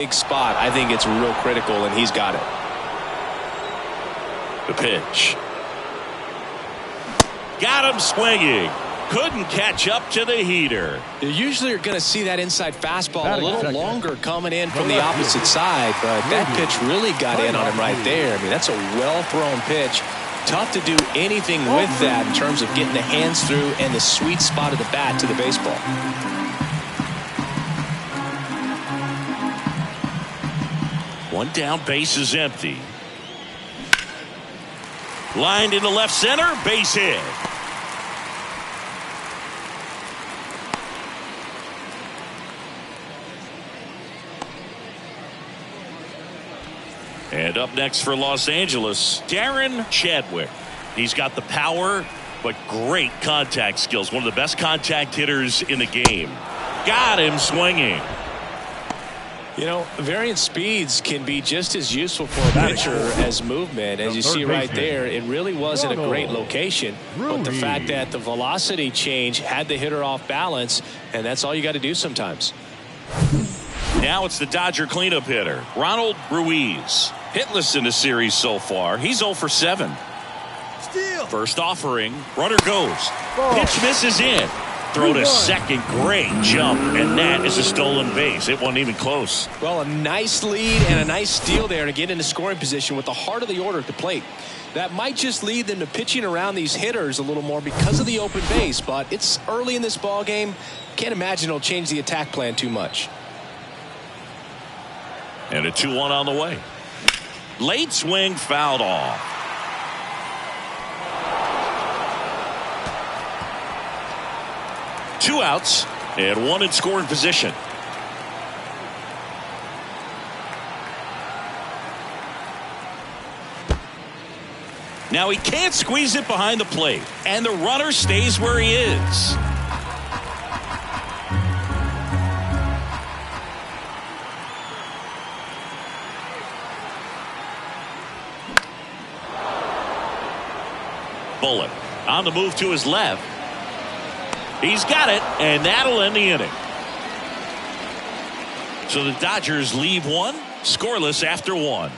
big spot. I think it's real critical, and he's got it. The pitch. Got him swinging. Couldn't catch up to the heater. You usually are going to see that inside fastball a little longer coming in from the opposite side, but that pitch really got in on him right there. I mean, that's a well-thrown pitch. Tough to do anything with that in terms of getting the hands through and the sweet spot of the bat to the baseball. One down, base is empty. Lined into left center, base hit. And up next for Los Angeles, Darren Chadwick. He's got the power, but great contact skills. One of the best contact hitters in the game. Got him swinging. You know, variant speeds can be just as useful for a pitcher as movement. As you see right there, it really wasn't a great location. But the fact that the velocity change had the hitter off balance, and that's all you got to do sometimes. Now it's the Dodger cleanup hitter, Ronald Ruiz. Hitless in the series so far. He's 0 for 7. First offering. Runner goes. Pitch misses in. Throw to second. Great jump. And that is a stolen base. It wasn't even close. Well, a nice lead and a nice steal there to get into scoring position with the heart of the order at the plate. That might just lead them to pitching around these hitters a little more because of the open base. But it's early in this ball game. Can't imagine it'll change the attack plan too much. And a 2-1 on the way. Late swing fouled off. Two outs and one in scoring position. Now he can't squeeze it behind the plate, and the runner stays where he is. Bullock on the move to his left. He's got it, and that'll end the inning. So the Dodgers leave one, scoreless after one.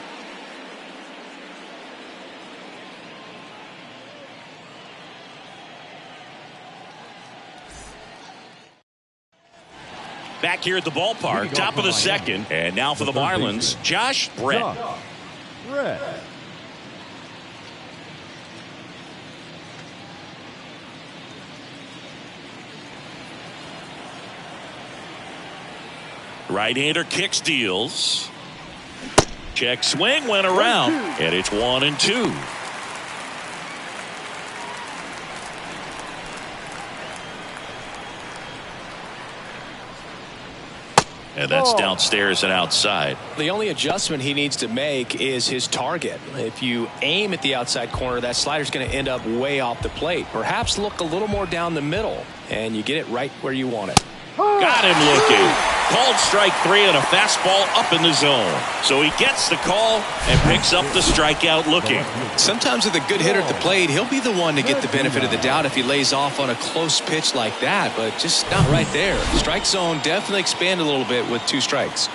Back here at the ballpark, top of the second, and now for the Marlins, Josh Brett. Right-hander kicks, deals. Check swing, went around, and it's 1-2. And that's downstairs and outside. The only adjustment he needs to make is his target. If you aim at the outside corner, that slider's going to end up way off the plate. Perhaps look a little more down the middle, and you get it right where you want it. Got him looking. Called strike 3 and a fastball up in the zone. So he gets the call and picks up the strikeout looking. Sometimes with a good hitter at the plate, he'll be the one to get the benefit of the doubt if he lays off on a close pitch like that, but just not right there. Strike zone definitely expanded a little bit with 2 strikes.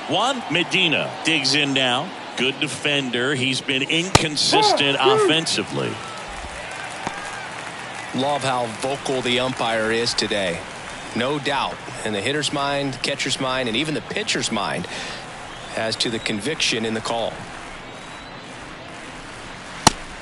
Juan Medina digs in now. Good defender. He's been inconsistent offensively. Love how vocal the umpire is today. No doubt in the hitter's mind, catcher's mind, and even the pitcher's mind as to the conviction in the call.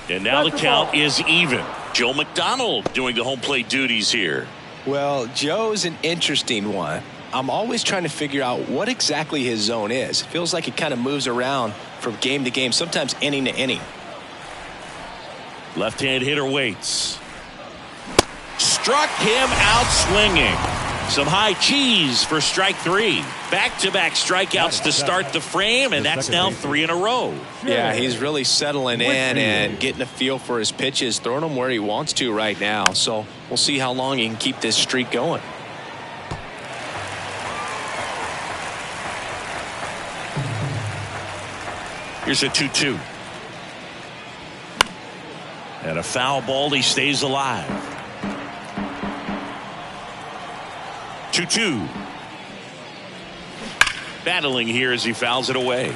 And now the count is even. Joe McDonald doing the home plate duties here. Well, Joe's an interesting one. I'm always trying to figure out what exactly his zone is. It feels like he kind of moves around from game to game, sometimes inning to inning. Left-hand hitter waits. Struck him out swinging. Some high cheese for strike 3. Back-to-back strikeouts to start the frame, and that's now 3 in a row. Yeah, he's really settling in and getting a feel for his pitches, throwing them where he wants to right now. So we'll see how long he can keep this streak going. Here's a 2-2. And a foul ball. He stays alive. 2-2. Battling here as he fouls it away.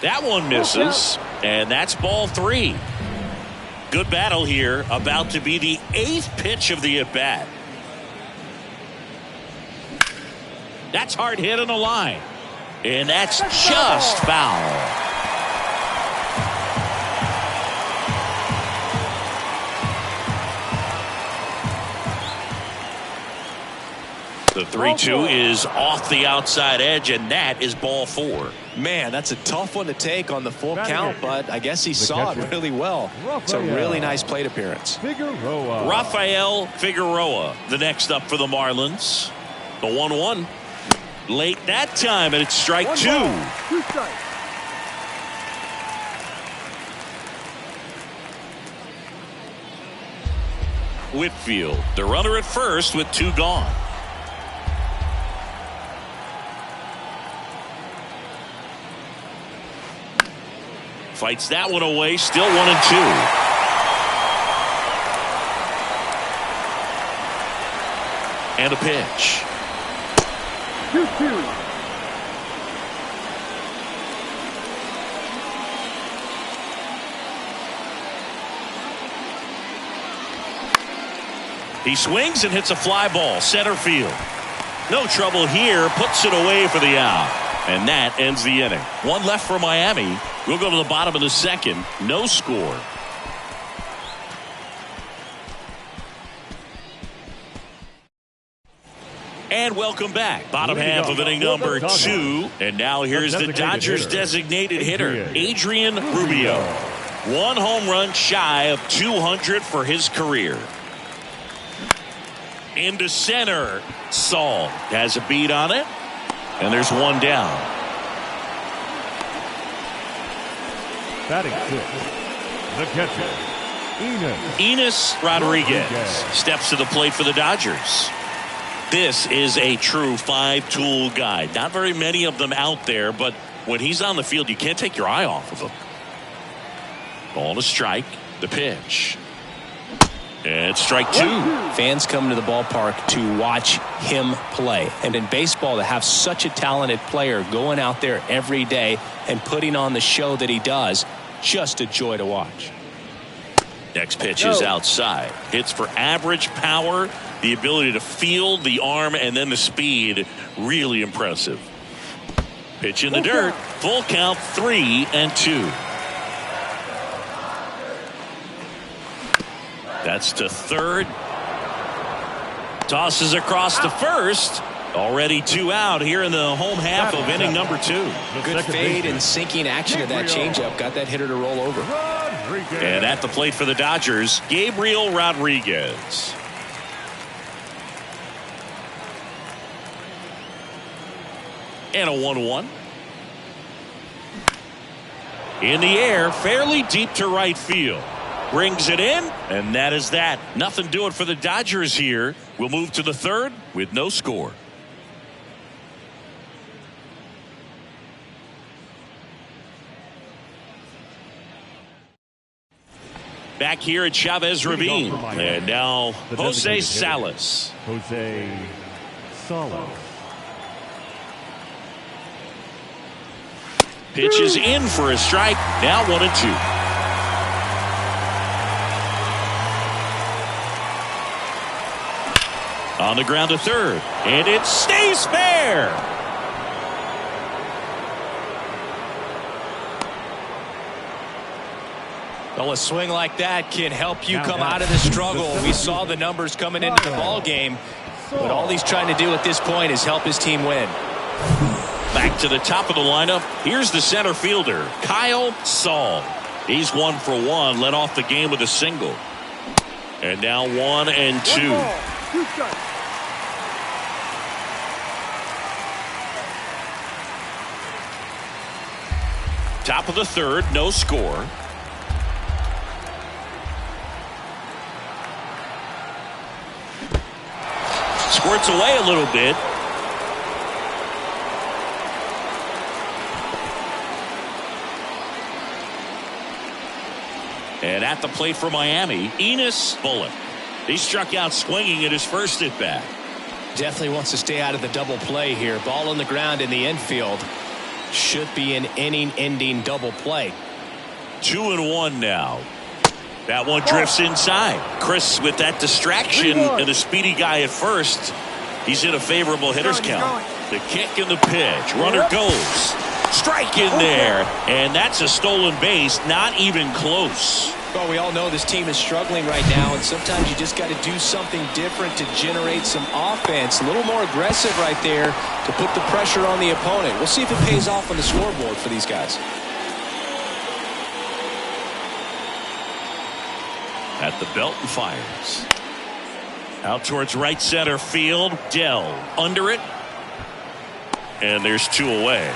That one misses, and that's ball 3. Good battle here, about to be the 8th pitch of the at-bat. That's hard hit on the line, and that's just foul. The 3-2 is off the outside edge, and that is ball 4. Man, that's a tough one to take on the full count, but I guess he saw it really well. It's a really nice plate appearance. Rafael Figueroa, the next up for the Marlins. The 1-1. Late that time, and it's strike 2. Whitfield, the runner at first with 2 gone. Fights that one away, still 1-2. And a pitch. 2-2. He swings and hits a fly ball, center field. No trouble here, puts it away for the out. And that ends the inning. 1 left for Miami. We'll go to the bottom of the 2nd. No score. And welcome back. Bottom half of inning number 2. And now here's the Dodgers designated hitter, Adrian Rubio. 1 home run shy of 200 for his career. Into center. Saul has a beat on it. And there's 1 down. Batting 6th, the catcher, Enos Rodriguez steps to the plate for the Dodgers. This is a true 5-tool guy. Not very many of them out there, but when he's on the field, you can't take your eye off of him. Ball to strike. The pitch. And strike 2. Fans come to the ballpark to watch him play. And in baseball, to have such a talented player going out there every day and putting on the show that he does, just a joy to watch. Next pitch is outside. Hits for average power, the ability to field, the arm, and then the speed. Really impressive. Pitch in the dirt. Full count, 3-2. That's to third. Tosses across to first. Already 2 out here in the home half of inning number 2. Good fade and sinking action of that changeup. Got that hitter to roll over. And at the plate for the Dodgers, Gabriel Rodriguez. And a 1-1. In the air, fairly deep to right field. Brings it in, and that is that. Nothing doing for the Dodgers here. We'll move to the 3rd with no score. Back here at Chavez Ravine. And now Jose Salas. Pitches in for a strike. Now 1-2. On the ground to third, and it stays fair. Well, a swing like that can help you come out of the struggle. We saw the numbers coming into the ball game, but all he's trying to do at this point is help his team win. Back to the top of the lineup. Here's the center fielder, Kyle Saul. He's 1 for 1, led off the game with a single. And now 1-2. Top of the 3rd, no score. Squirts away a little bit. And at the plate for Miami, Enos Bullock. He struck out swinging at his first at bat. Definitely wants to stay out of the double play here. Ball on the ground in the infield. Should be an inning-ending double play. 2-1 now. That one drifts inside. Chris with that distraction and a speedy guy at first. He's in a favorable hitter's count. The kick and the pitch. Runner goes. Strike in there. And that's a stolen base. Not even close. Well, we all know this team is struggling right now, and sometimes you just got to do something different to generate some offense. A little more aggressive right there to put the pressure on the opponent. We'll see if it pays off on the scoreboard for these guys. At the belt and fires. Out towards right center field. Dell under it. And there's 2 away.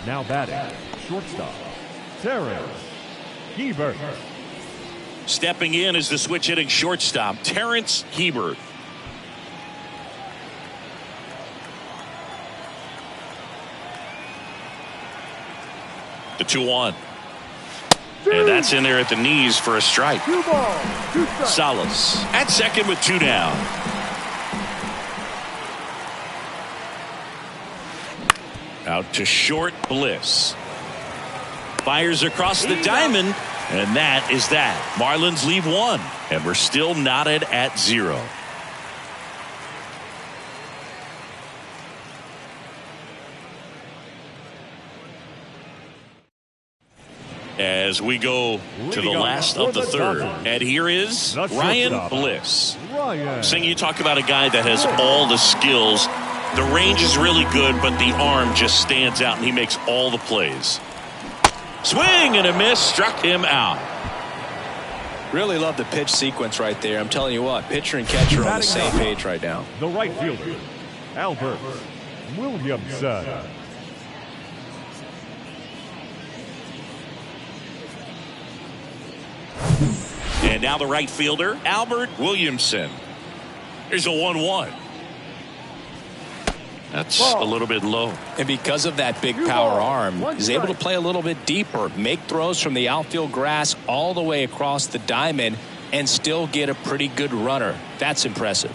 Now batting, shortstop, Terrence Hebert. Stepping in is the switch hitting shortstop, Terrence Hebert. The 2-1. And that's in there at the knees for a strike. 2 balls, 2 strikes. Salas at second with 2 down. Out to short, Bliss. Fires across the diamond, and that is that. Marlins leave 1, and we're still knotted at 0. As we go to the last of the third, and here is Ryan Bliss. Saying you talk about a guy that has all the skills. The range is really good, but the arm just stands out, and he makes all the plays. Swing and a miss, struck him out. Really love the pitch sequence right there. I'm telling you what, pitcher and catcher are on the same page right now. The right fielder, Albert Williamson. And now the right fielder, Albert Williamson. Here's a 1-1. That's a little bit low. And because of that big power arm, he's able to play a little bit deeper, make throws from the outfield grass all the way across the diamond, and still get a pretty good runner. That's impressive.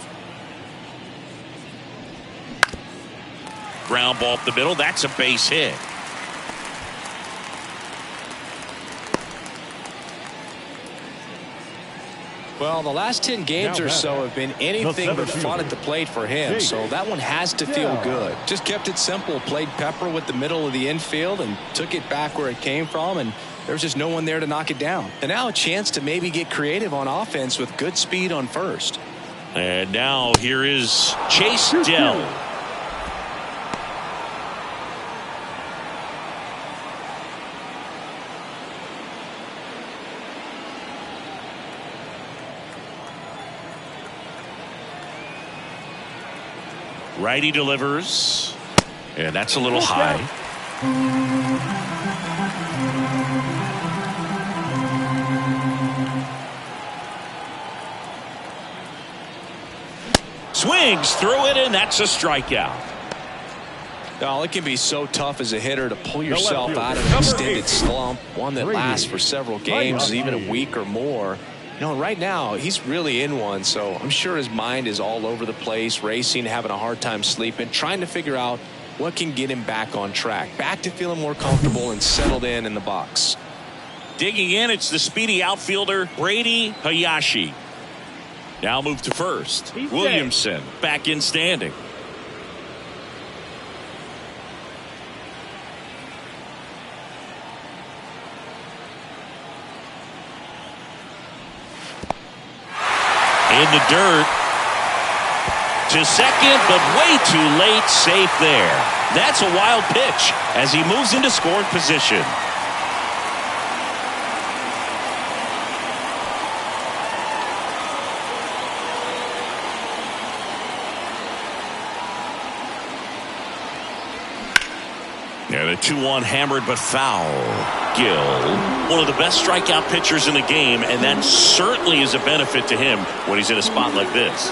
Ground ball up the middle. That's a base hit. Well, the last 10 games or so have been anything but fun at the plate for him, so that one has to feel good. Just kept it simple, played pepper with the middle of the infield and took it back where it came from, and there was just no one there to knock it down. And now a chance to maybe get creative on offense with good speed on first. And now here is Chase Dell. Righty delivers, and that's a little high. Swings through it, and that's a strikeout. Oh, it can be so tough as a hitter to pull yourself out of an extended slump, one that lasts for several games, even a week or more. You know, right now, he's really in one, so I'm sure his mind is all over the place, racing, having a hard time sleeping, trying to figure out what can get him back on track, back to feeling more comfortable and settled in the box. Digging in, it's the speedy outfielder, Brady Hayashi. Now move to first. Williamson back in standing. In the dirt to second, but way too late. Safe there. That's a wild pitch as he moves into scoring position. Yeah, the 2-1 hammered but foul. Gill, one of the best strikeout pitchers in the game, and that certainly is a benefit to him when he's in a spot like this.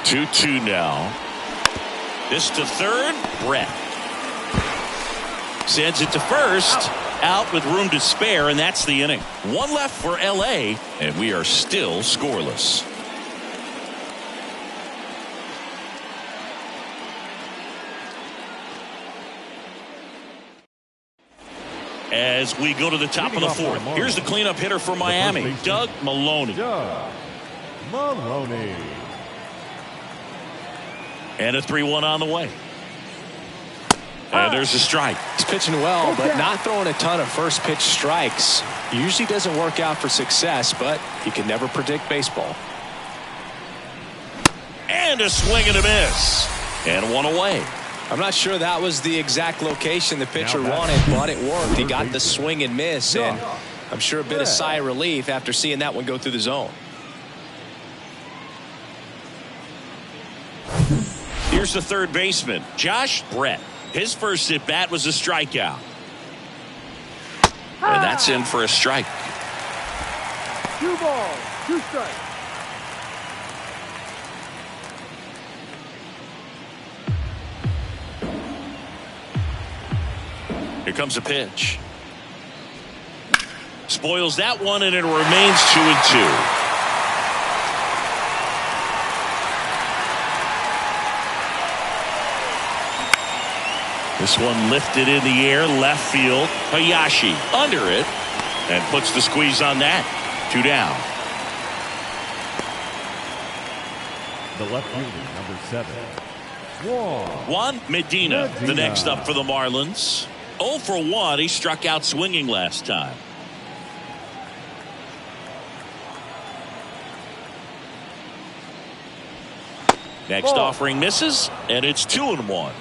2-2 now. This to third. Brett sends it to first. Out with room to spare, and that's the inning. One left for LA, and we are still scoreless. As we go to the top of the fourth, here's the cleanup hitter for Miami, Doug Maloney. And a 3-1 on the way. And there's a strike. He's pitching well, but not throwing a ton of first pitch strikes. Usually doesn't work out for success, but you can never predict baseball. And a swing and a miss. And one away. I'm not sure that was the exact location the pitcher wanted, but it worked. He got the swing and miss, and I'm sure a bit of sigh of relief after seeing that one go through the zone. Here's the third baseman, Josh Brett. His first at bat was a strikeout. And that's in for a strike. 2 balls, 2 strikes. Here comes a pitch. Spoils that one, and it remains 2-2. This one lifted in the air, left field. Hayashi under it and puts the squeeze on that. 2 down. The left fielder, number 7. Juan Medina, the next up for the Marlins. 0 for 1. He struck out swinging last time. Next offering misses, and it's 2-1.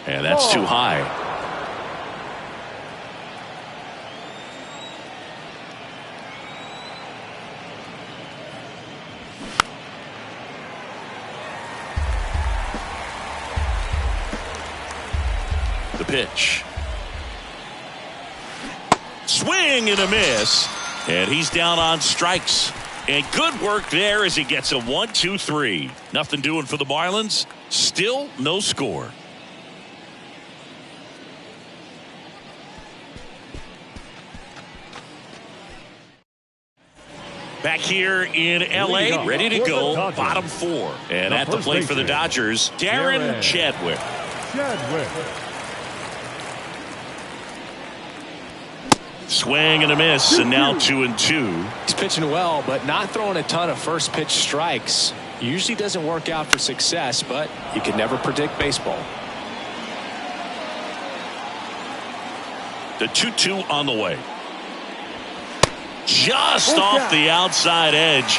And that's too high. The pitch. Swing and a miss. And he's down on strikes. And good work there as he gets a 1-2-3. Nothing doing for the Marlins. Still no score. Back here in LA, ready to go, bottom 4. And at the plate for the Dodgers, Darren Chadwick. Swing and a miss, and now 2-2. He's pitching well, but not throwing a ton of first pitch strikes. Usually doesn't work out for success, but you can never predict baseball. The 2-2 on the way. Just off the outside edge.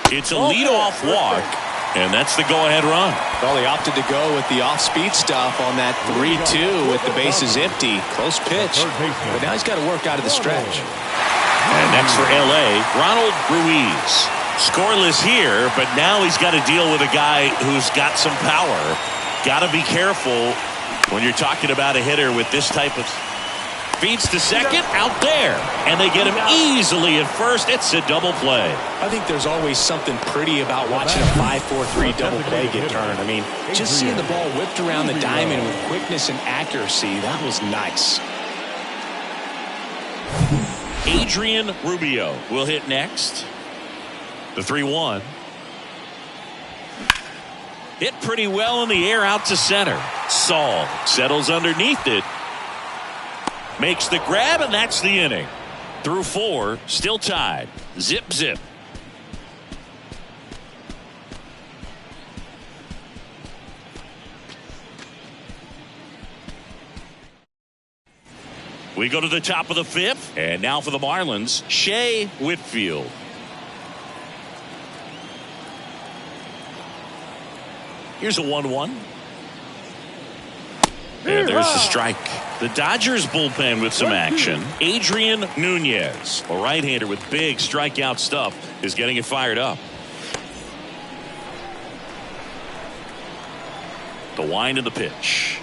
It's a leadoff walk, and that's the go-ahead run. Well, he opted to go with the off-speed stuff on that 3-2 with the bases empty. Close pitch, but now he's got to work out of the stretch. And next for LA, Ronald Ruiz. Scoreless here, but now he's got to deal with a guy who's got some power. Got to be careful when you're talking about a hitter with this type of... Feeds to second, out there. And they get him easily at first. It's a double play. I think there's always something pretty about watching a 5-4-3 double play get turned. I mean, just seeing the ball whipped around the diamond with quickness and accuracy, that was nice. Adrian Rubio will hit next. The 3-1. Hit pretty well in the air out to center. Saul settles underneath it. Makes the grab, and that's the inning. Through 4, still tied. Zip, zip. We go to the top of the 5th, and now for the Marlins, Shea Whitfield. Here's a 1-1. And there's the strike. The Dodgers bullpen with some action. Adrian Nunez, a right-hander with big strikeout stuff, is getting it fired up. The wind of the pitch.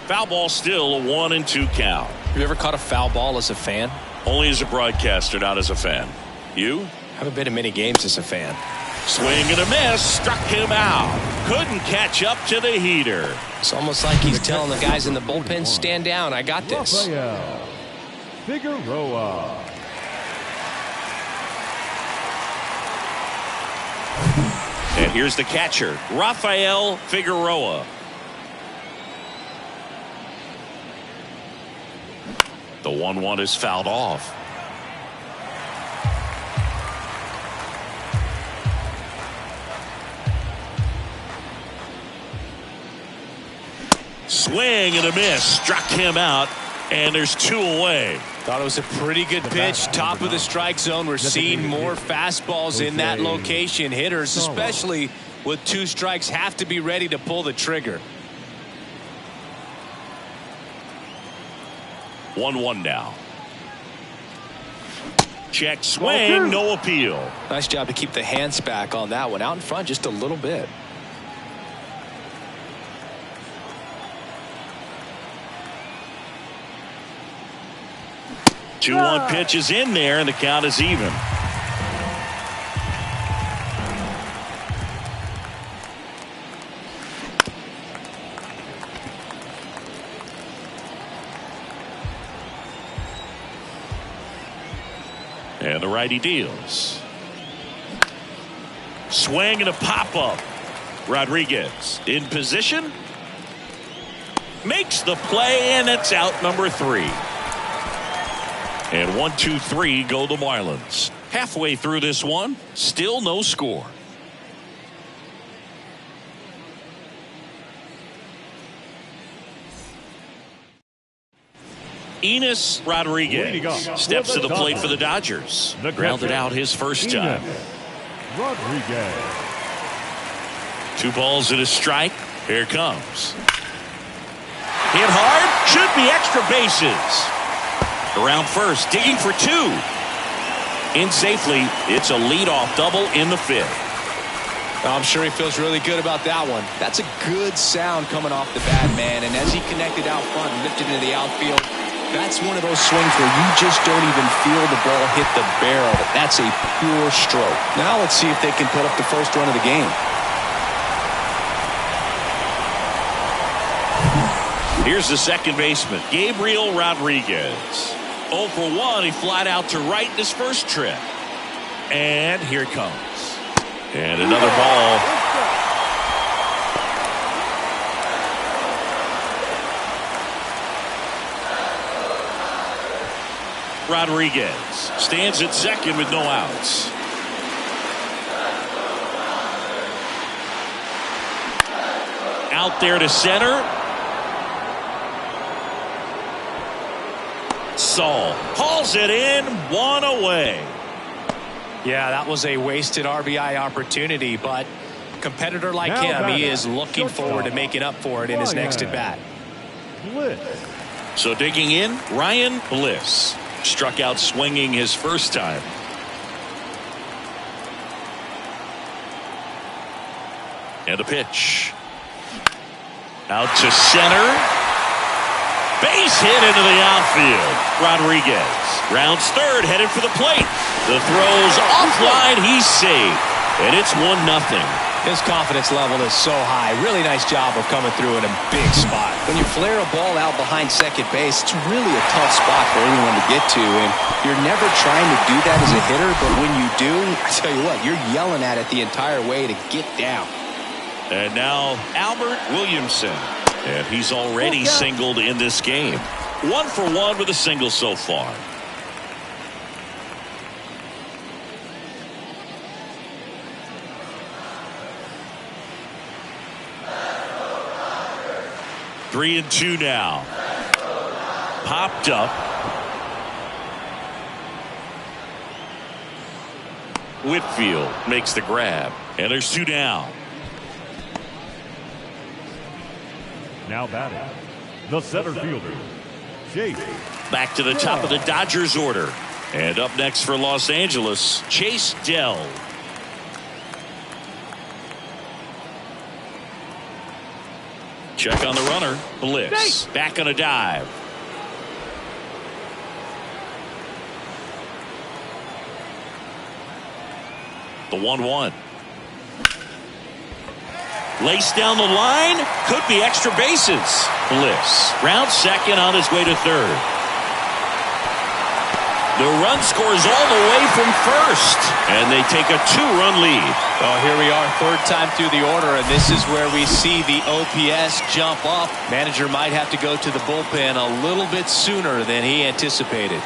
Foul ball, still a 1-2 count. Have you ever caught a foul ball as a fan? Only as a broadcaster, not as a fan. You? Haven't been in many games as a fan. Swing and a miss, struck him out. Couldn't catch up to the heater. It's almost like he's telling the guys in the bullpen, stand down, I got this. Rafael Figueroa. And here's the catcher, Rafael Figueroa. The 1-1 is fouled off. Swing and a miss, struck him out, and there's 2 away. Thought it was a pretty good pitch. Top of the strike zone. We're seeing more fastballs in that location. Hitters, especially with 2 strikes, have to be ready to pull the trigger. 1-1 now. Check swing, no appeal. Nice job to keep the hands back on that one. Out in front just a little bit. 2-1 pitch is in there, and the count is even. And the righty deals. Swing and a pop-up. Rodriguez in position. Makes the play, and it's out number 3. And 1, 2, 3 go the Marlins. Halfway through this one, still no score. Enos Rodriguez steps to the plate for the Dodgers. Grounded out his first time. Rodriguez. 2 balls and a strike. Here it comes. Hit hard. Should be extra bases. Around first, digging for 2. In safely, it's a leadoff double in the 5th. I'm sure he feels really good about that one. That's a good sound coming off the bat, man. And as he connected out front and lifted into the outfield, that's one of those swings where you just don't even feel the ball hit the barrel. That's a pure stroke. Now let's see if they can put up the first run of the game. Here's the second baseman, Gabriel Rodriguez. 0 for 1, he flied out to right in his first trip. And here it comes. And another ball. Rodriguez stands at second with no outs. Out there to center. Saul hauls it in, 1 away. Yeah, that was a wasted RBI opportunity, but a competitor like him, he is looking forward to making up for it in his next at bat. So digging in, Ryan Bliss struck out swinging his first time. And a pitch. Out to center. Base hit into the outfield. Rodriguez rounds third, headed for the plate. The throw's offline. He's safe. And it's 1-0. His confidence level is so high. Really nice job of coming through in a big spot. When you flare a ball out behind second base, it's really a tough spot for anyone to get to. And you're never trying to do that as a hitter, but when you do, I tell you what, you're yelling at it the entire way to get down. And now Albert Williamson. And he's already singled in this game. 1 for 1 with a single so far. Three and 2 now. Popped up. Whitfield makes the grab. And there's 2 down. Now batting, the center fielder, Chase. Back to the top of the Dodgers order. And up next for Los Angeles, Chase Dell. Check on the runner. Bliss back on a dive. The 1-1. Lace down the line. Could be extra bases. Bliss round second on his way to third. The run scores all the way from first, and they take a 2-run lead. Well, here we are, third time through the order, and this is where we see the OPS jump up. Manager might have to go to the bullpen a little bit sooner than he anticipated.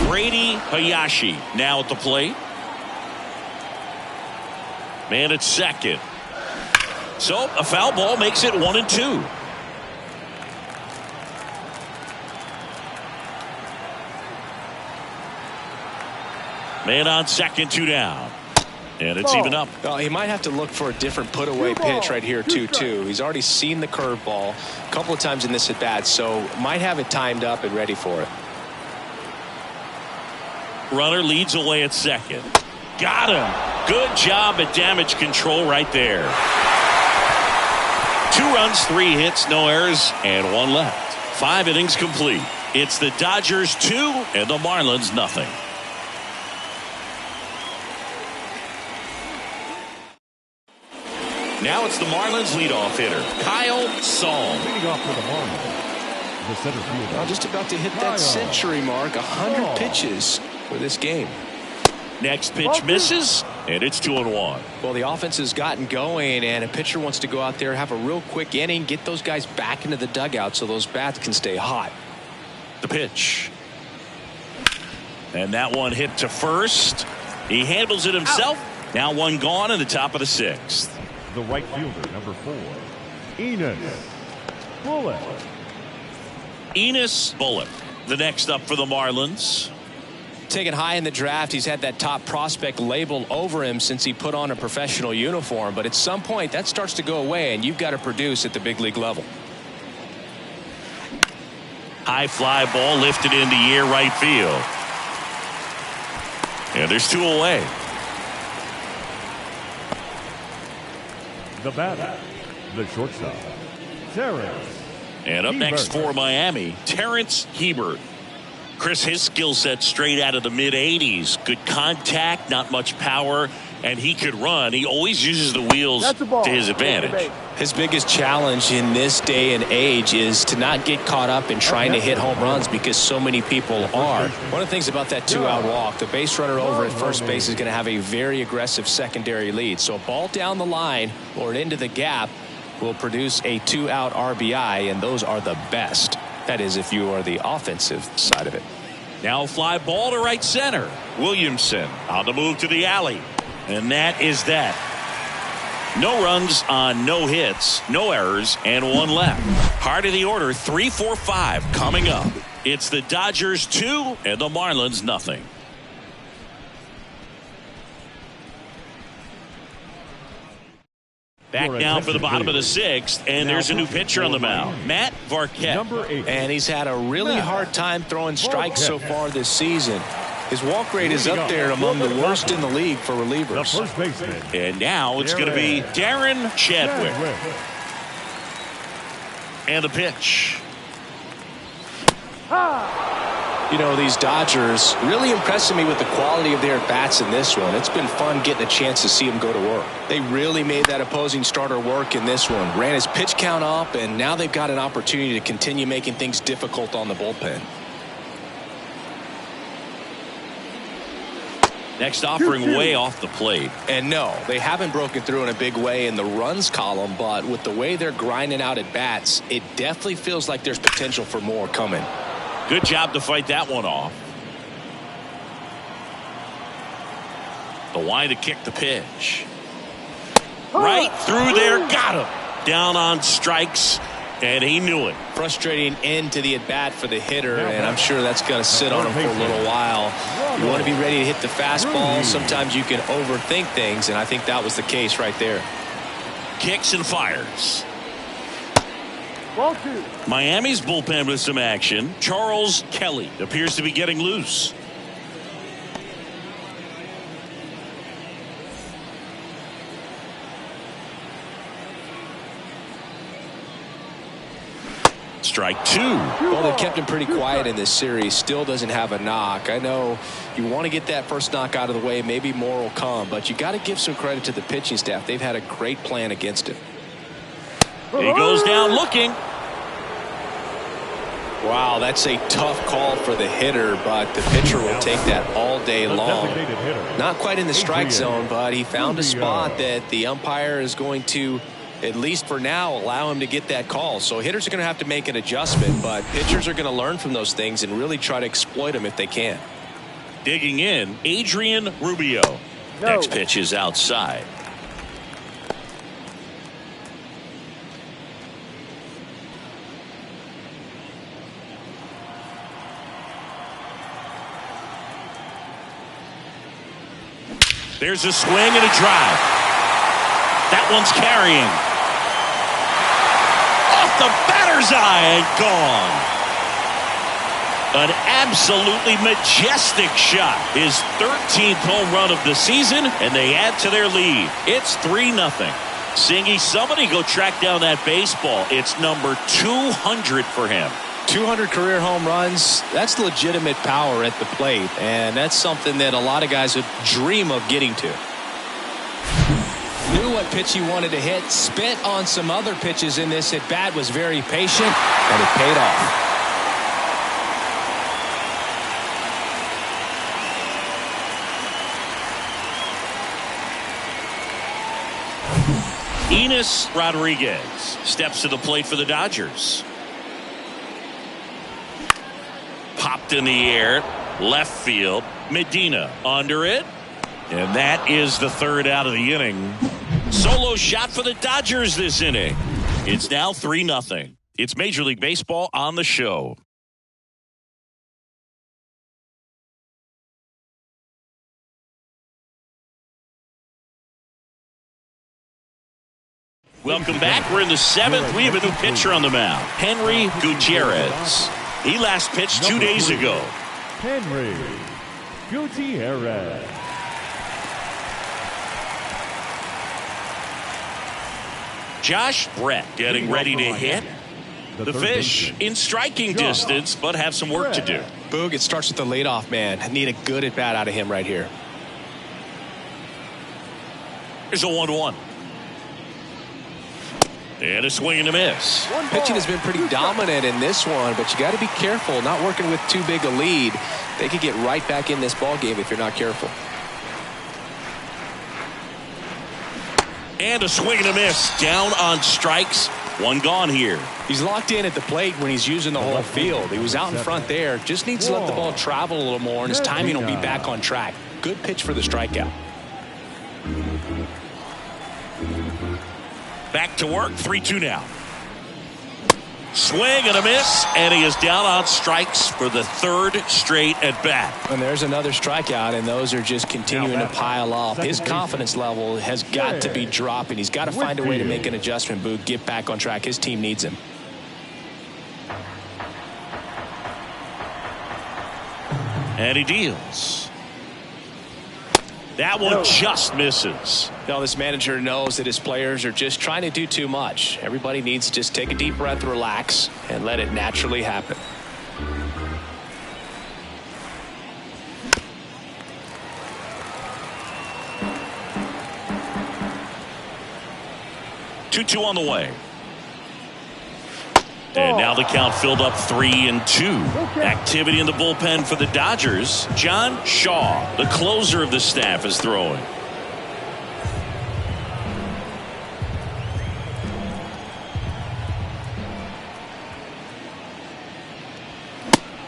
Brady Hayashi now at the plate. Man at second. So a foul ball makes it 1-2. Man on second, 2 down. And it's even up. Well, he might have to look for a different put-away pitch right here, 2-2. He's already seen the curveball a couple of times in this at-bat, so might have it timed up and ready for it. Runner leads away at second. Got him. Good job at damage control right there. 2 runs, 3 hits, no errors, and 1 left. 5 innings complete. It's the Dodgers 2 and the Marlins nothing. Now it's the Marlins leadoff hitter, Kyle Saul. Leading off for the Marlins, the center fielder. Well, just about to hit that century mark, 100 pitches for this game. Next pitch misses, and it's 2-1. Well, the offense has gotten going, and a pitcher wants to go out there, have a real quick inning, get those guys back into the dugout so those bats can stay hot. The pitch. And that one hit to first. He handles it himself. Now 1 gone in the top of the 6th. The right fielder, number 4, Enos Bullock. Enos Bullock, the next up for the Marlins. Taken high in the draft, he's had that top prospect label over him since he put on a professional uniform, but at some point that starts to go away, and you've got to produce at the big league level. High fly ball lifted into the air right field. And there's 2 away. The batter, the shortstop, Terrence. And up next for Miami, Terrence Hebert. Chris, his skill set straight out of the mid-80s. Good contact, not much power, and he could run. He always uses the wheels to his advantage. His biggest challenge in this day and age is to not get caught up in trying to hit home runs because so many people are. One of the things about that 2-out walk, the base runner over at first base is going to have a very aggressive secondary lead. So a ball down the line or into the gap will produce a 2-out RBI, and those are the best. That is, if you are the offensive side of it. Now fly ball to right center. Williamson on the move to the alley. And that is that. No runs on no hits, no errors, and 1 left. Heart of the order, 3, 4, 5 coming up. It's the Dodgers 2 and the Marlins nothing. Back down for the bottom of the 6th, and there's a new pitcher on the mound, Matt Varquette. Number 8. And he's had a really hard time throwing strikes so far this season. His walk rate is up there among the worst in the league for relievers. The first baseman. And now it's going to be Darren Chadwick. And the pitch. You know, these Dodgers really impressing me with the quality of their bats in this one. It's been fun getting a chance to see them go to work. They really made that opposing starter work in this one. Ran his pitch count up, and now they've got an opportunity to continue making things difficult on the bullpen. Next offering way off the plate. And no, they haven't broken through in a big way in the runs column, but with the way they're grinding out at bats, it definitely feels like there's potential for more coming. Good job to fight that one off. The line to kick the pitch. Right through there. Got him. Down on strikes. And he knew it. Frustrating end to the at-bat for the hitter, and I'm sure that's going to sit on him for a little while. You want to be ready to hit the fastball. Sometimes you can overthink things, and I think that was the case right there. Kicks and fires. Ball 2. Miami's bullpen with some action. Charles Kelly appears to be getting loose. Strike 2. Well, they've kept him pretty quiet in this series. Still doesn't have a knock. I know you want to get that first knock out of the way. Maybe more will come, but you got to give some credit to the pitching staff. They've had a great plan against him. He goes down looking. Wow, that's a tough call for the hitter, but the pitcher will take that all day long. Not quite in the strike zone, but he found a spot that the umpire is going to, at least for now, allow him to get that call. So hitters are going to have to make an adjustment, but pitchers are going to learn from those things and really try to exploit them if they can. Digging in, Adrian Rubio. Next pitch is outside. There's a swing and a drive. That one's carrying. Off the batter's eye and gone. An absolutely majestic shot. His 13th home run of the season, and they add to their lead. It's 3-0. Singy, somebody go track down that baseball. It's number 200 for him. 200 career home runs, that's legitimate power at the plate, and that's something that a lot of guys would dream of getting to. Knew what pitch he wanted to hit, spit on some other pitches in this at bat, was very patient, and it paid off. Enos Rodriguez steps to the plate for the Dodgers. Popped in the air, left field. Medina under it, and that is the third out of the inning. Solo shot for the Dodgers this inning. It's now 3-0. It's Major League Baseball on the show. Welcome back. We're in the 7th. We have a new pitcher on the mound, Henry Gutierrez. He last pitched 2 days ago. Henry Gutierrez. Josh Brett getting ready to hit. The fish in striking distance, but have some work to do. Boog, it starts with the leadoff man. Need a good at bat out of him right here. Here's a 1-1. And a swing and a miss. Pitching has been pretty dominant in this one, but you got to be careful. Not working with too big a lead. They could get right back in this ball game if you're not careful. And a swing and a miss. Down on strikes. One gone here. He's locked in at the plate when he's using the whole field. He was out in front there. Just needs to let the ball travel a little more, and his timing will be back on track. Good pitch for the strikeout. Back to work, 3-2 now. Swing and a miss, and he is down on strikes for the third straight at bat. And there's another strikeout, and those are just continuing to pile up. His confidence level has got to be dropping. He's got to find a way to make an adjustment, Boog, get back on track. His team needs him. And he deals. That one just misses. No, this manager knows that his players are just trying to do too much. Everybody needs to just take a deep breath, relax, and let it naturally happen. Two on the way. And now the count filled up 3-2. Activity in the bullpen for the Dodgers. John Shaw, the closer of the staff, is throwing.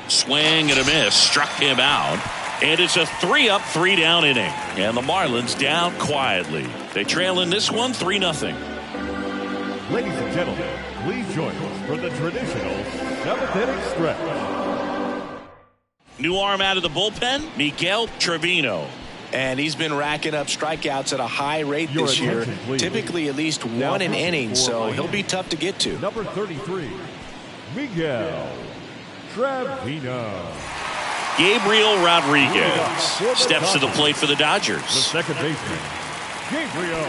Swing and a miss. Struck him out. And it's a 3-up, 3-down inning. And the Marlins down quietly. They trail in this one 3-0. Ladies and gentlemen, please join us for the traditional 7th inning stretch. New arm out of the bullpen, Miguel Trevino. And he's been racking up strikeouts at a high rate this year. Typically at least one an inning, so he'll be tough to get to. Number 33, Miguel Trevino. Gabriel Rodriguez steps to the plate for the Dodgers. The second baseman, Gabriel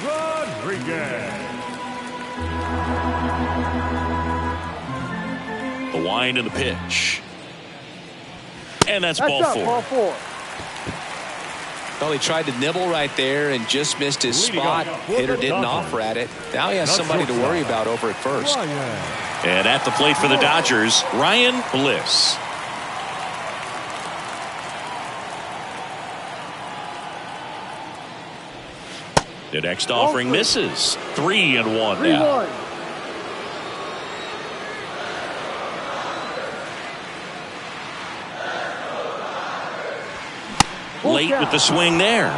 Rodriguez. The wind and the pitch. And that's ball four. Ball four. Well, he tried to nibble right there and just missed his spot. Hitter didn't offer at it. Now he has somebody to worry about over at first. And at the plate for the Dodgers, Ryan Bliss. The next offering misses. 3-1 now. Late with the swing there.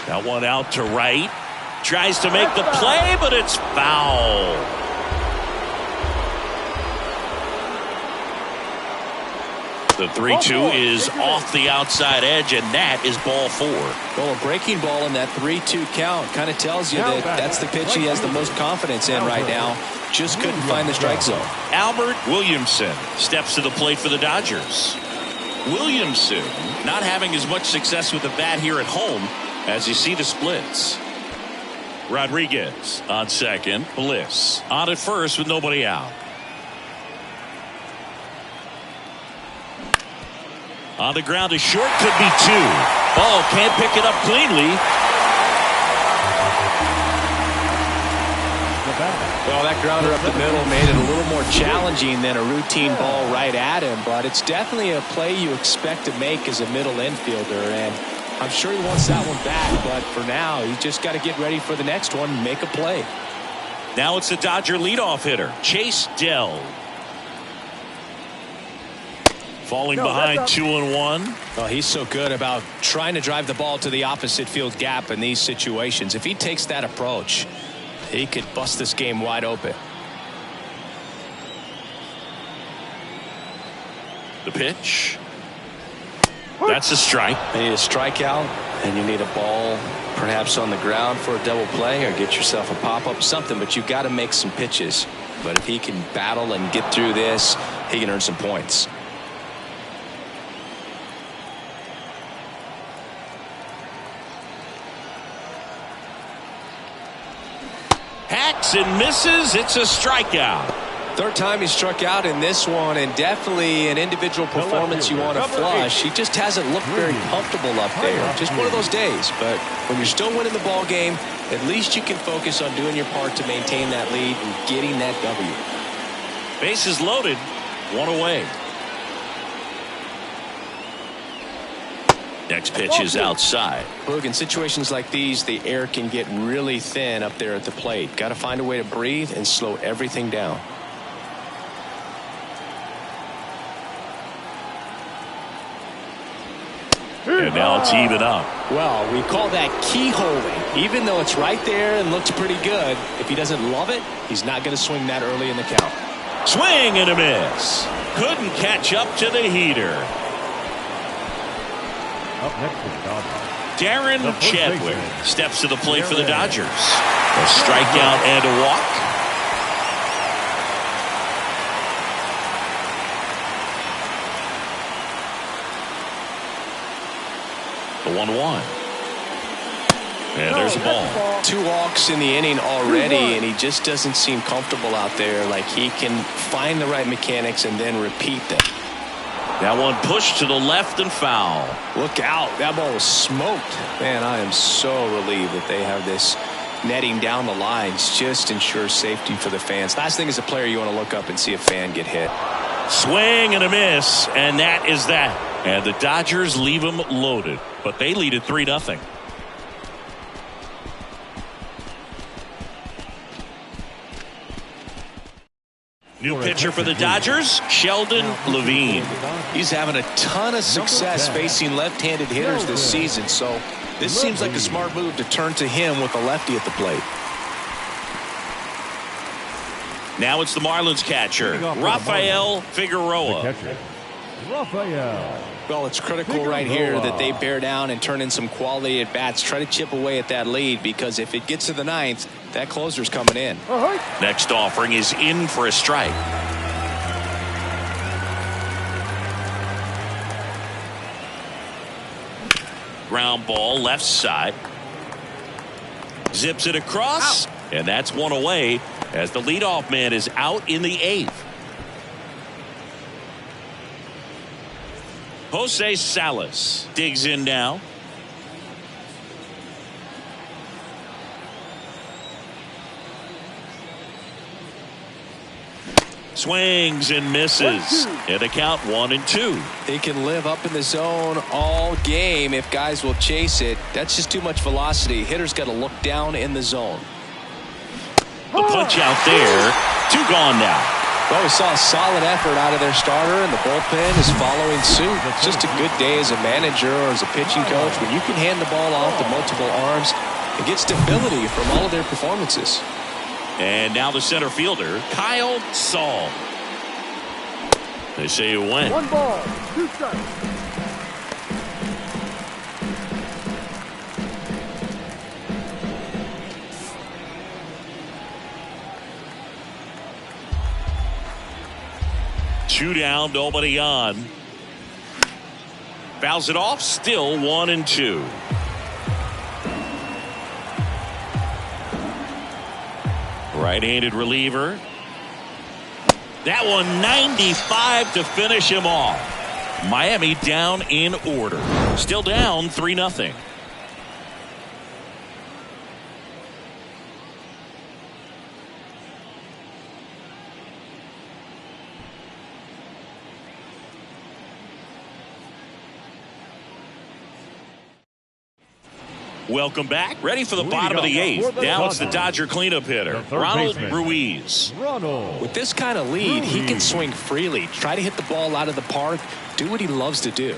That one out to right. Tries to make the play, but it's foul. The 3-2 is off the outside edge, and that is ball four. Well, a breaking ball in that 3-2 count kind of tells you that that's the pitch he has the most confidence in right now. Just couldn't find the strike zone. Albert Williamson steps to the plate for the Dodgers. Williamson not having as much success with the bat here at home as you see the splits. Rodriguez on second. Bliss on at first with nobody out. On the ground, a short could be two. Ball can't pick it up cleanly. Well, that grounder up the middle made it a little more challenging than a routine ball right at him, but it's definitely a play you expect to make as a middle infielder, and I'm sure he wants that one back, but for now, he's just got to get ready for the next one and make a play. Now it's the Dodger leadoff hitter, Chase Dell. Falling behind 2-1. Oh, he's so good about trying to drive the ball to the opposite field gap in these situations. If he takes that approach, he could bust this game wide open. The pitch. That's a strike. You need a strikeout, and you need a ball perhaps on the ground for a double play, or get yourself a pop-up, something, but you've got to make some pitches. But if he can battle and get through this, he can earn some points. Hacks and misses. It's a strikeout. Third time he struck out in this one, and definitely an individual performance you want to flush. He just hasn't looked very comfortable up there. Just one of those days. But when you're still winning the ball game, at least you can focus on doing your part to maintain that lead and getting that W. Bases loaded. One away. Next pitch is outside. Look, in situations like these, the air can get really thin up there at the plate. Got to find a way to breathe and slow everything down. And now it's even up. Well, we call that keyholing. Even though it's right there and looks pretty good, if he doesn't love it, he's not going to swing that early in the count. Swing and a miss. Couldn't catch up to the heater. Up next is Dodgers. Darren Chadwick steps to the plate for the Dodgers. A strikeout and a walk. The 1-1. And there's a ball. 2 walks in the inning already, and he just doesn't seem comfortable out there. Like he can find the right mechanics and then repeat them. That one pushed to the left and foul. Look out. That ball was smoked. Man, I am so relieved that they have this netting down the lines. Just ensures safety for the fans. Last thing as a player, you want to look up and see a fan get hit. Swing and a miss, and that is that. And the Dodgers leave them loaded, but they lead it 3-0. New pitcher for the Dodgers, Sheldon Levine. He's having a ton of success facing left-handed hitters this season, so this seems like a smart move to turn to him with a lefty at the plate. Now it's the Marlins catcher, Rafael Figueroa. Well, it's critical right here that they bear down and turn in some quality at bats. Try to chip away at that lead, because if it gets to the 9th, that closer's coming in. Next offering is in for a strike. Ground ball left side. Zips it across. And that's one away as the leadoff man is out in the 8th. Jose Salas digs in now. Swings and misses. And a count 1-2. They can live up in the zone all game if guys will chase it. That's just too much velocity. Hitter's got to look down in the zone. The punch out there. 2 gone now. Well, we saw a solid effort out of their starter, and the bullpen is following suit. It's just a good day as a manager or as a pitching coach when you can hand the ball off to multiple arms and get stability from all of their performances. And now the center fielder, Kyle Saul. They say it went. 1 ball, 2 strikes. Two down, nobody on. Fouls it off, still 1-2. Right-handed reliever. That one 95 to finish him off. Miami down in order. Still down 3-0. Welcome back. Ready for the bottom of the 8th. Now it's the Dodger cleanup hitter, Ronald Ruiz. With this kind of lead, he can swing freely, try to hit the ball out of the park, do what he loves to do.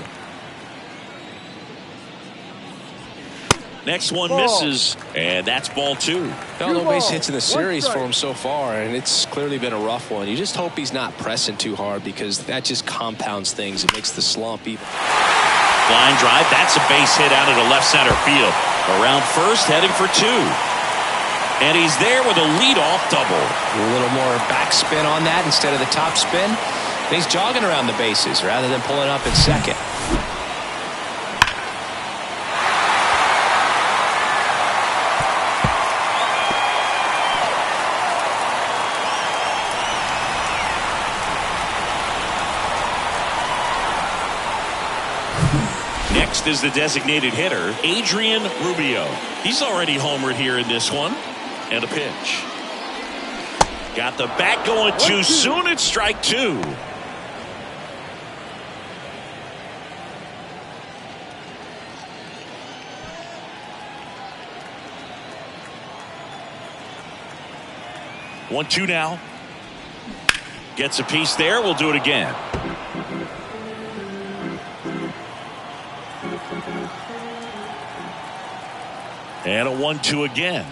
Next one misses, and that's ball 2. No base hits in the series for him so far, and it's clearly been a rough one. You just hope he's not pressing too hard because that just compounds things. It makes the slump even. Line drive, that's a base hit out of the left center field. Around first, heading for 2. And he's there with a leadoff double. A little more backspin on that instead of the top spin. And he's jogging around the bases rather than pulling up in second. Next is the designated hitter, Adrian Rubio. He's already homered here in this one. And a pitch. Got the bat going too soon. It's strike 2. One, 2 now. Gets a piece there. We'll do it again. And a 1-2 again.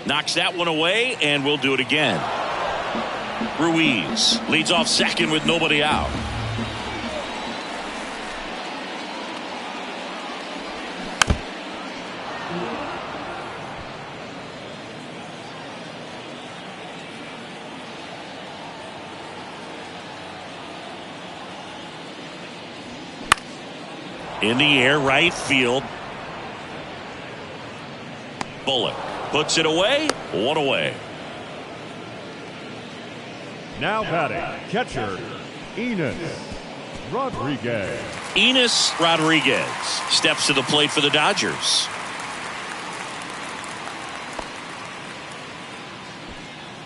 Knocks that one away, and we'll do it again. Ruiz leads off second with nobody out. In the air, right field. Bullock puts it away. 1 away. Now batting, catcher, Enos Rodriguez. Enos Rodriguez steps to the plate for the Dodgers.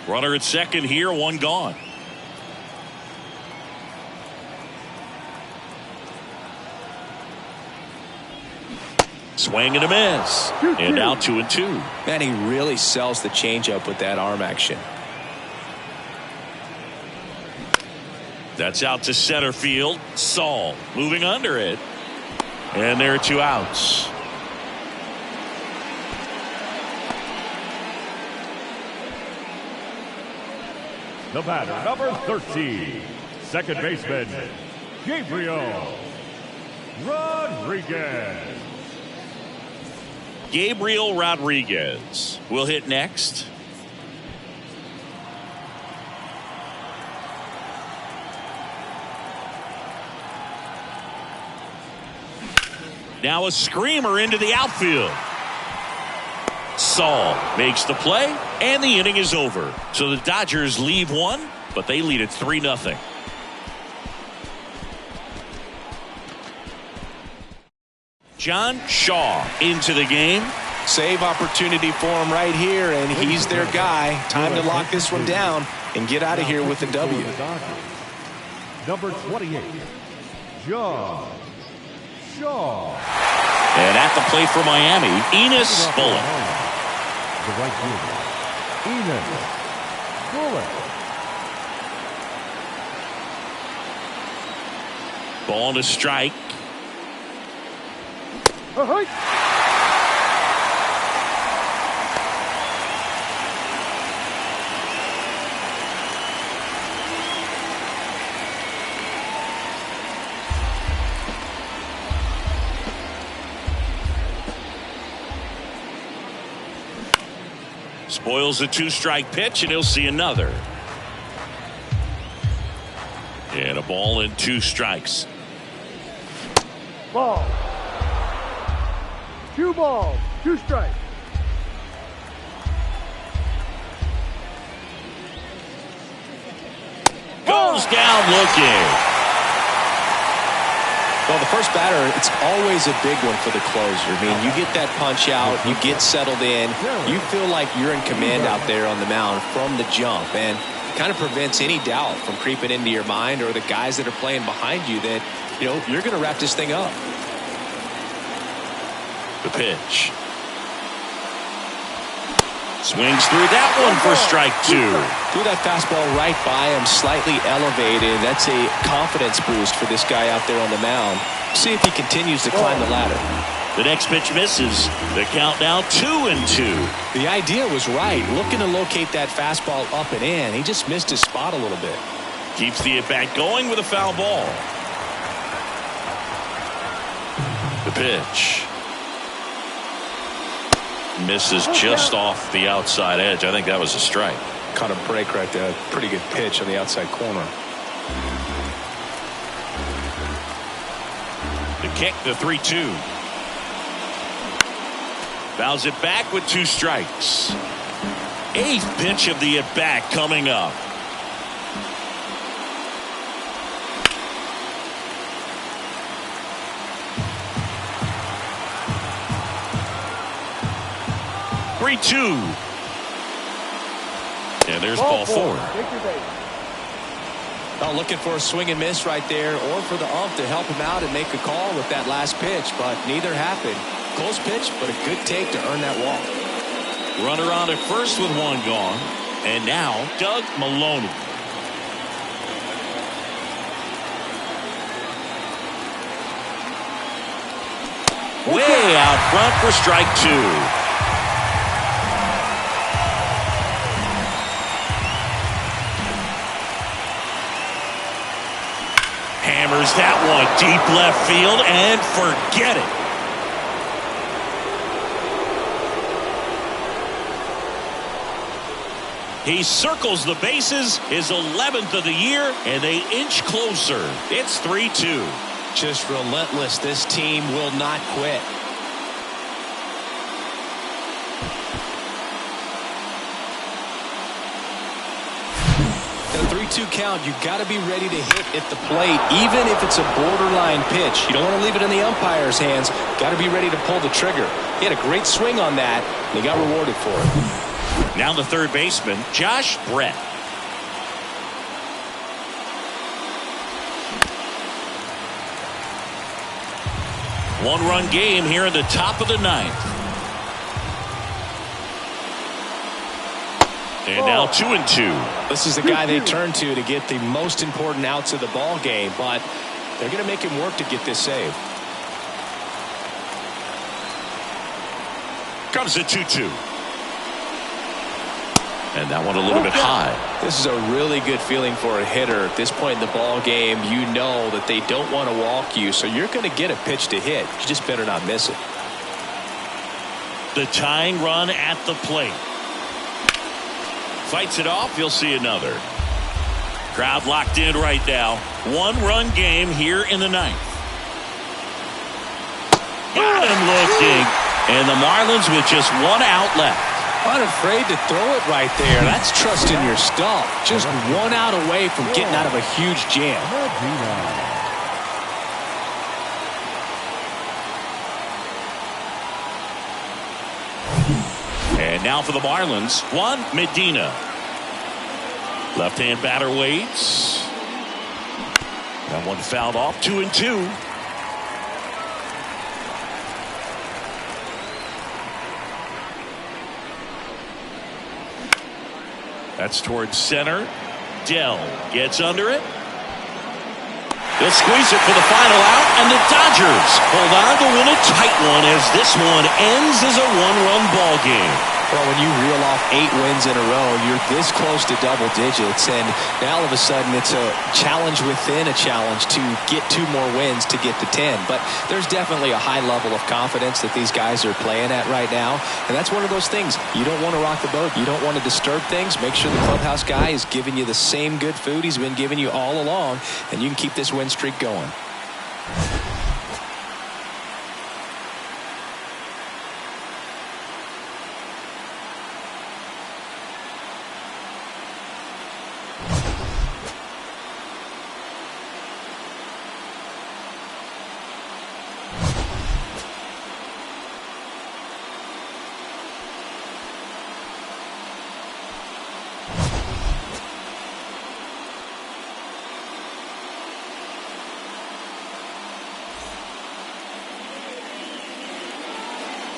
Runner at second here, 1 gone. Swing and a miss. And now 2-2. Man, he really sells the changeup with that arm action. That's out to center field. Saul moving under it. And there are 2 outs. The batter, number 13, second baseman, Gabriel Rodriguez. Gabriel Rodriguez will hit next. Now a screamer into the outfield. Saul makes the play, and the inning is over. So the Dodgers leave one, but they lead it 3-0. John Shaw into the game. Save opportunity for him right here, and he's their guy. Time to lock this one down and get out of here with a W. Number 28, John Shaw. And at the plate for Miami, Enos Bullock. The right fielder, Enos Bullock. Ball to strike. Spoils a 2-strike pitch, and he'll see another. And a ball and 2 strikes. Ball. 2 balls, 2 strikes. Goes down looking. Well, the first batter, it's always a big one for the closer. I mean, you get that punch out, you get settled in, you feel like you're in command out there on the mound from the jump, and it kind of prevents any doubt from creeping into your mind or the guys that are playing behind you that, you know, you're going to wrap this thing up. The pitch. Swings through that one for strike 2. Threw that fastball right by him, slightly elevated. That's a confidence boost for this guy out there on the mound. See if he continues to climb the ladder. The next pitch misses. The count now 2-2. The idea was right, looking to locate that fastball up and in. He just missed his spot a little bit. Keeps the at-bat going with a foul ball. The pitch. Misses just off the outside edge. I think that was a strike. Caught a break right there. Pretty good pitch on the outside corner. The kick, the 3-2. Fouls it back with 2 strikes. 8th pitch of the at-bat coming up. And there's ball 4. Oh, looking for a swing and miss right there, or for the ump to help him out and make a call with that last pitch, but neither happened. Close pitch, but a good take to earn that walk. Runner on at first with 1 gone. And now Doug Maloney. Way out front for strike 2. Hammers that one deep left field and forget it. He circles the bases, his 11th of the year, and they inch closer. It's 3-2. Just relentless. This team will not quit. The 3-2 count, you got to be ready to hit at the plate, even if it's a borderline pitch. You don't want to leave it in the umpire's hands. Got to be ready to pull the trigger. He had a great swing on that, and he got rewarded for it. Now the third baseman, Josh Brett. One-run game here in the top of the 9th. And now 2-2. This is the guy they turn to get the most important outs of the ball game, but they're going to make him work to get this save. Comes the 2-2. And that one a little bit high. This is a really good feeling for a hitter at this point in the ball game. You know that they don't want to walk you, so you're going to get a pitch to hit. You just better not miss it. The tying run at the plate. Fights it off. You'll see another. Crowd locked in right now. One-run game here in the 9th. Got him looking. And the Marlins with just one out left. Unafraid to throw it right there. That's trusting your stump. Just one out away from getting out of a huge jam. And now for the Marlins, Juan Medina. Left-hand batter waits. That one fouled off, 2-2. That's towards center. Dell gets under it. They'll squeeze it for the final out, and the Dodgers hold on to win a tight one as this one ends as a one-run ball game. Well, when you reel off 8 wins in a row, you're this close to double digits, and now all of a sudden it's a challenge within a challenge to get 2 more wins to get to 10. But there's definitely a high level of confidence that these guys are playing at right now, and that's one of those things. You don't want to rock the boat. You don't want to disturb things. Make sure the clubhouse guy is giving you the same good food he's been giving you all along, and you can keep this win streak going.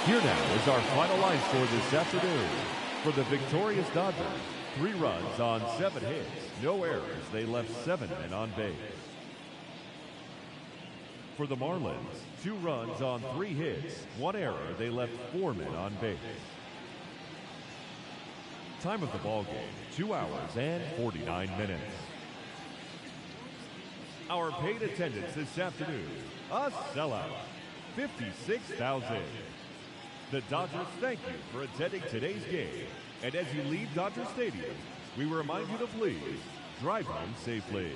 Here now is our final line score this afternoon. For the victorious Dodgers, 3 runs on 7 hits, no errors. They left 7 men on base. For the Marlins, 2 runs on 3 hits, 1 error. They left 4 men on base. Time of the ball game, 2 hours and 49 minutes. Our paid attendance this afternoon, a sellout, 56,000. The Dodgers thank you for attending today's game. And as you leave Dodger Stadium, we remind you to please drive home safely.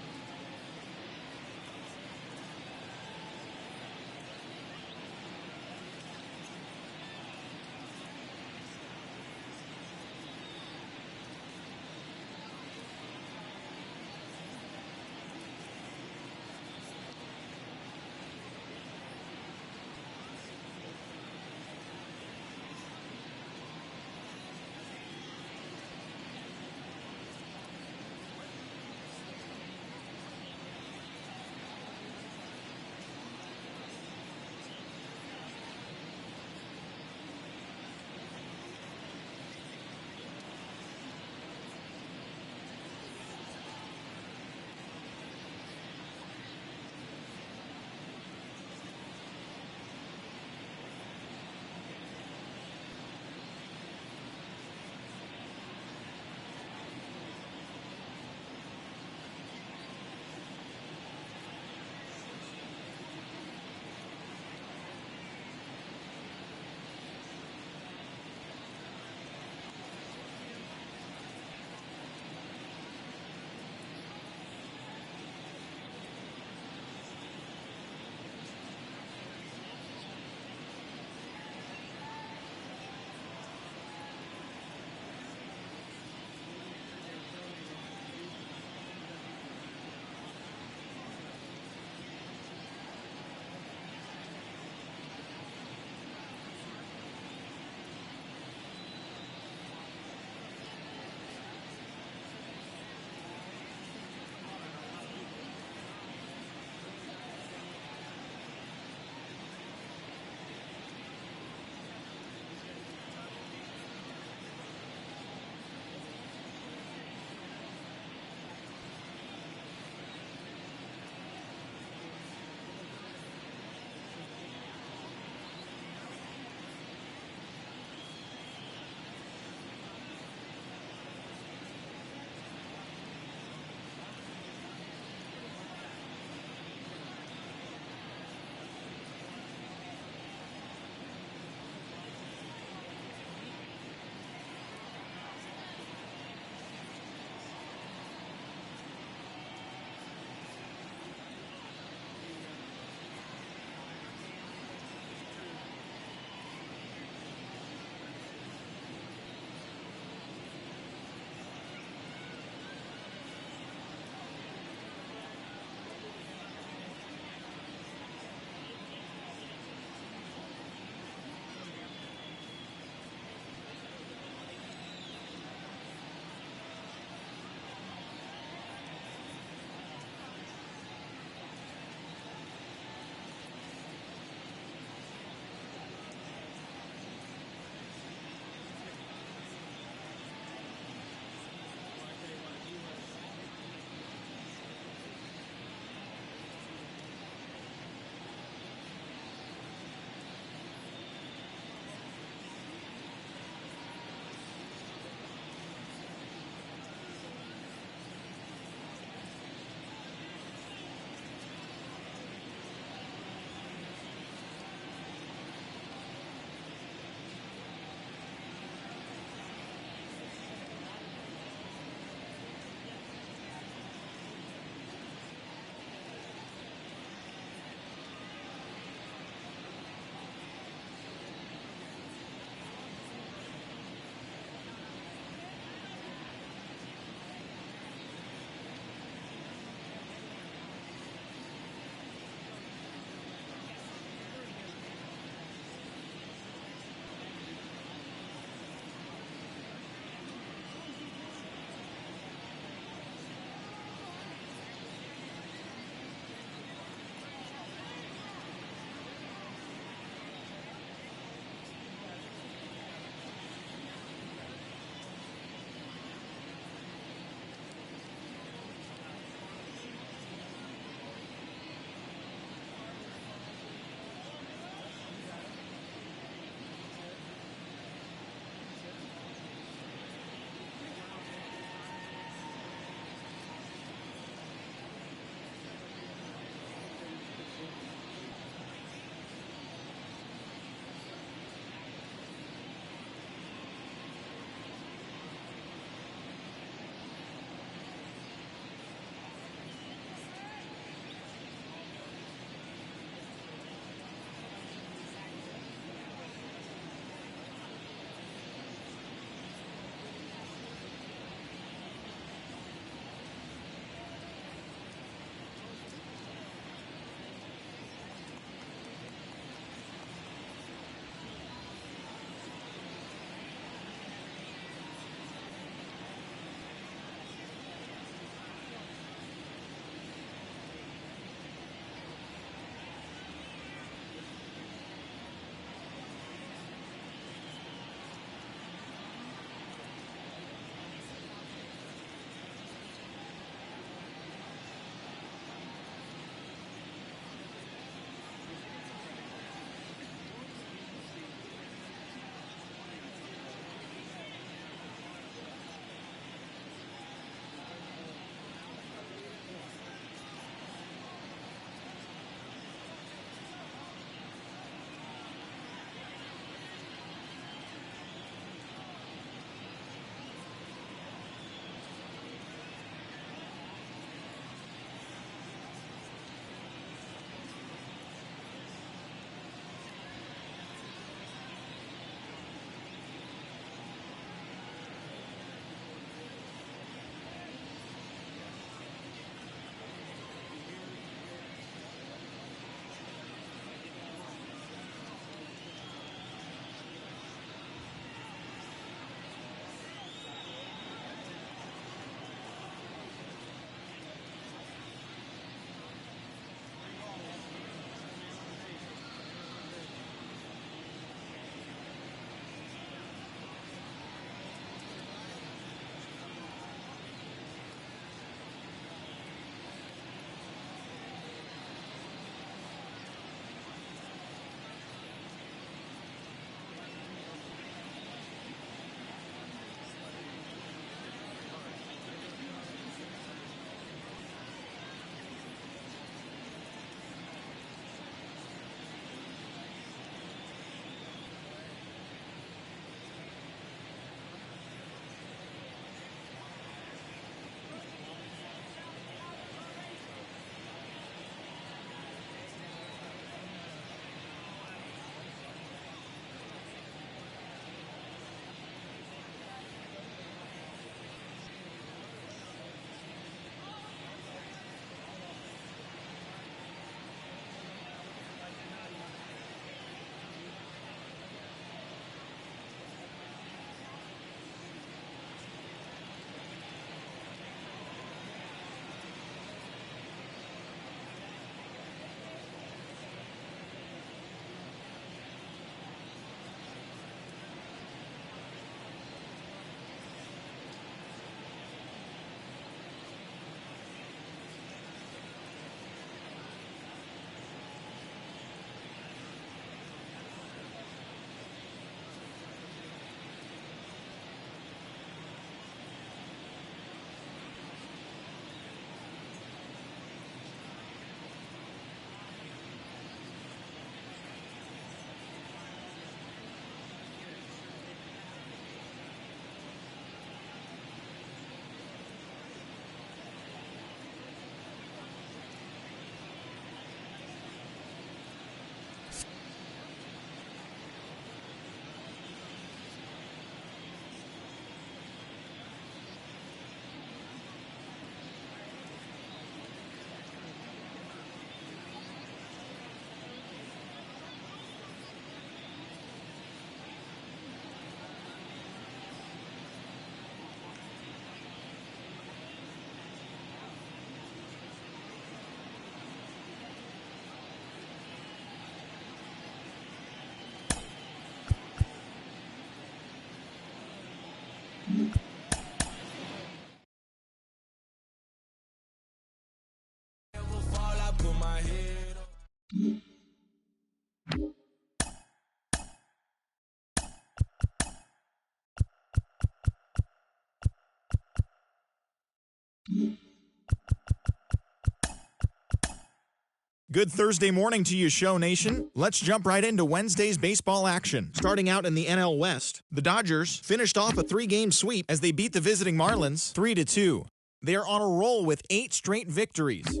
Good Thursday morning to you, Show Nation. Let's jump right into Wednesday's baseball action. Starting out in the NL West, the Dodgers finished off a 3-game sweep as they beat the visiting Marlins 3-2. They are on a roll with 8 straight victories.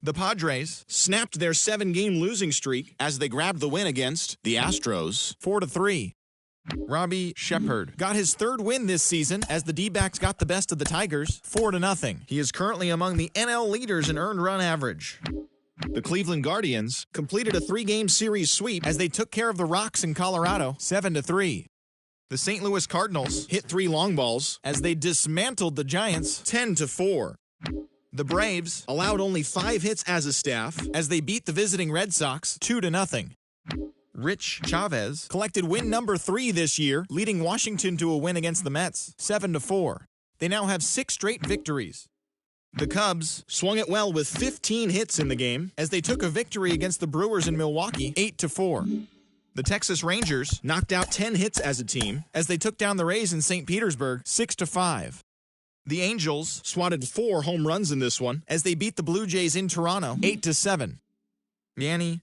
The Padres snapped their 7-game losing streak as they grabbed the win against the Astros 4-3. Robbie Shepherd got his 3rd win this season as the D-backs got the best of the Tigers 4-0. He is currently among the NL leaders in earned run average. The Cleveland Guardians completed a 3-game series sweep as they took care of the Rocks in Colorado 7-3. The St. Louis Cardinals hit 3 long balls as they dismantled the Giants 10-4. The Braves allowed only 5 hits as a staff as they beat the visiting Red Sox 2-0. Rich Chavez collected win number 3 this year, leading Washington to a win against the Mets 7-4. They now have 6 straight victories. The Cubs swung it well with 15 hits in the game as they took a victory against the Brewers in Milwaukee 8-4. The Texas Rangers knocked out 10 hits as a team as they took down the Rays in St. Petersburg 6-5. The Angels swatted 4 home runs in this one as they beat the Blue Jays in Toronto 8-7. Yanni